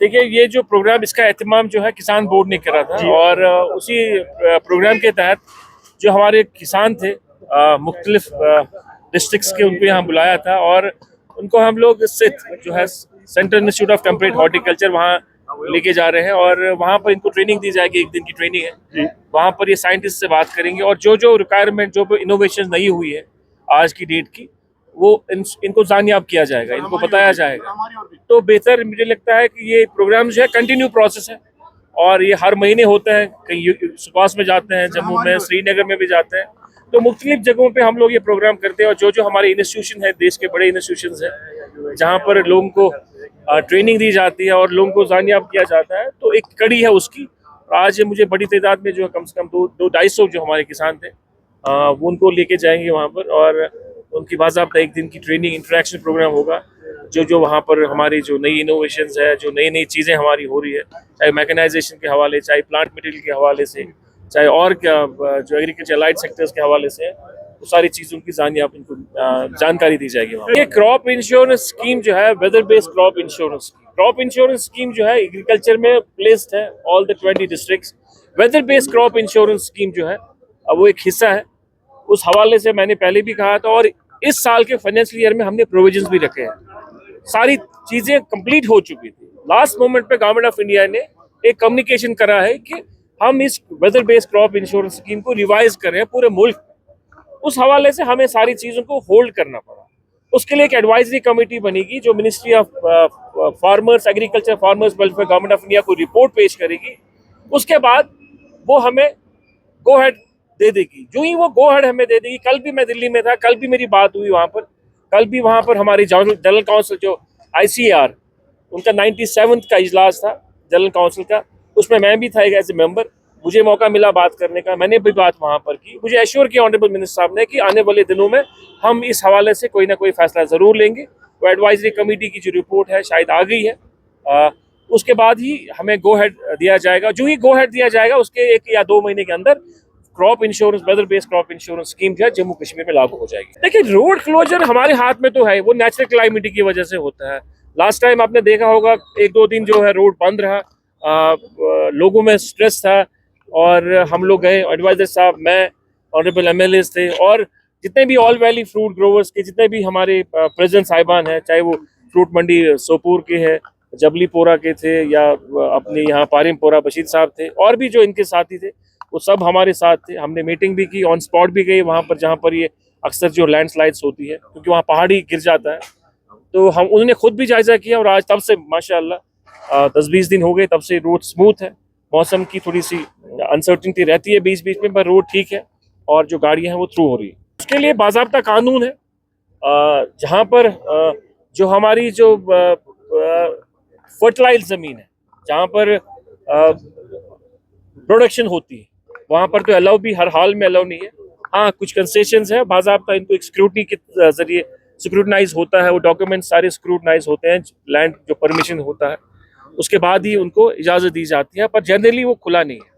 देखिए, ये जो प्रोग्राम, इसका एहतमाम जो है किसान बोर्ड ने करा था और उसी प्रोग्राम के तहत जो हमारे किसान थे मुख्तलिफ डिस्ट्रिक्ट्स के, उनको यहाँ बुलाया था और उनको हम लोग सिट जो है central institute of temperate horticulture वहाँ लेके जा रहे हैं और वहाँ पर इनको ट्रेनिंग दी जाएगी। 1 दिन की ट्रेनिंग है। वहाँ पर ये साइंटिस्ट से बात करेंगे और जो जो रिक्वायरमेंट, जो इनोवेशन नहीं हुई है आज की डेट की, वो इनको जानियाब किया जाएगा, इनको बताया जाएगा। तो बेहतर मुझे लगता है कि ये प्रोग्राम जो है कंटिन्यू प्रोसेस है और ये हर महीने होते हैं। कहीं सुपास में जाते हैं, जम्मू में, श्रीनगर में भी जाते हैं। तो मुख्तलिफ जगहों पे हम लोग ये प्रोग्राम करते हैं और जो जो हमारे इंस्टीट्यूशन है, देश के बड़े इंस्टीट्यूशन है, जहाँ पर लोगों को ट्रेनिंग दी जाती है और लोगों को जानियाब किया जाता है, तो एक कड़ी है उसकी। आज मुझे बड़ी तादाद में जो कम से कम 200-250 जो हमारे किसान थे वो उनको लेके जाएंगे वहाँ पर और उनकी बाज़ाब्ता 1 दिन की ट्रेनिंग इंटरेक्शन प्रोग्राम होगा। जो जो वहाँ पर हमारी जो नई इनोवेशंस है, जो नई नई चीज़ें हमारी हो रही है, चाहे मैकेनाइजेशन के हवाले, चाहे प्लांट मटेरियल के हवाले से, चाहे और क्या जो एग्रीकल्चर लाइट सेक्टर्स के हवाले से, वो सारी चीज़ों की इनको जानकारी दी जाएगी वहाँ। ये क्रॉप इंश्योरेंस स्कीम जो है, weather based crop insurance scheme जो है एग्रीकल्चर में प्लेस्ड है all the 20 districts. Weather based crop insurance scheme जो है वो एक हिस्सा है। उस हवाले से मैंने पहले भी कहा था और इस साल के फाइनेंशियल ईयर में हमने प्रोविजंस भी रखे हैं। सारी चीजें कंप्लीट हो चुकी थी। लास्ट मोमेंट पे गवर्नमेंट ऑफ इंडिया ने एक कम्युनिकेशन करा है कि हम इस weather based crop insurance scheme को रिवाइज कर रहे हैं पूरे मुल्क। उस हवाले से हमें सारी चीजों को होल्ड करना पड़ा। उसके लिए एक एडवाइजरी कमेटी बनेगी जो ministry of farmers, agriculture farmers welfare, government of India को रिपोर्ट पेश करेगी। उसके बाद वो हमें गो हेड दे देगी। जो ही वो गो हेड हमें दे देगी, कल भी मैं दिल्ली में था, कल भी मेरी बात हुई वहाँ पर, कल भी वहाँ पर हमारी जनरल काउंसिल जो ICAR, उनका 97th का इजलास था जनरल काउंसिल का, उसमें मैं भी था एक एज ए मेंबर। मुझे मौका मिला बात करने का, मैंने भी बात वहाँ पर की। मुझे एश्योर किया ऑनरेबल मिनिस्टर साहब ने कि आने वाले दिनों में हम इस हवाले से कोई ना कोई फैसला ज़रूर लेंगे। वो एडवाइजरी कमेटी की जो रिपोर्ट है शायद आ गई है, उसके बाद ही हमें गो हेड दिया जाएगा। जो ही गो हेड दिया जाएगा उसके 1 या 2 महीने के अंदर crop insurance, weather based crop insurance scheme जो है जम्मू कश्मीर में लागू हो जाएगी। देखिए, रोड क्लोजर हमारे हाथ में तो है, वो नेचुरल क्लाइमेट की वजह से होता है। लास्ट टाइम आपने देखा होगा 1-2 दिन जो है रोड बंद रहा, लोगों में स्ट्रेस था और हम लोग गए, एडवाइजर साहब, मैं, ऑनरेबल MLAs थे और जितने भी ऑल वैली फ्रूट ग्रोवर्स के जितने भी हमारे प्रेसिडेंट साहिबान हैं, चाहे वो फ्रूट मंडी सोपुर के हैं, जबलीपोरा के थे या अपने यहाँ पारिमपोरा बशीर साहब थे, और भी जो इनके साथी थे, वो सब हमारे साथ थे। हमने मीटिंग भी की, ऑन स्पॉट भी गए वहाँ पर जहाँ पर ये अक्सर जो लैंडस्लाइड्स होती है, क्योंकि वहाँ पहाड़ी गिर जाता है। तो हम उन्होंने खुद भी जायजा किया और आज तब से माशाअल्लाह 10-20 दिन हो गए, तब से रोड स्मूथ है। मौसम की थोड़ी सी अनसर्टिनिटी रहती है बीच बीच में, पर रोड ठीक है और जो गाड़ियाँ हैं वो थ्रू हो रही है। उसके लिए बाज़ाब्ता कानून है, जहाँ पर जो हमारी जो फर्टिलाइज ज़मीन है, जहाँ पर प्रोडक्शन होती है, वहाँ पर तो अलाउ भी हर हाल में अलाउ नहीं है। हाँ, कुछ कंसेशंस है, बाज़ाब्ता इनको एक स्क्रूटनी के जरिए स्क्रूटनाइज होता है, वो डॉक्यूमेंट सारे स्क्रूटनाइज होते हैं, लैंड जो परमिशन होता है उसके बाद ही उनको इजाज़त दी जाती है, पर जनरली वो खुला नहीं है।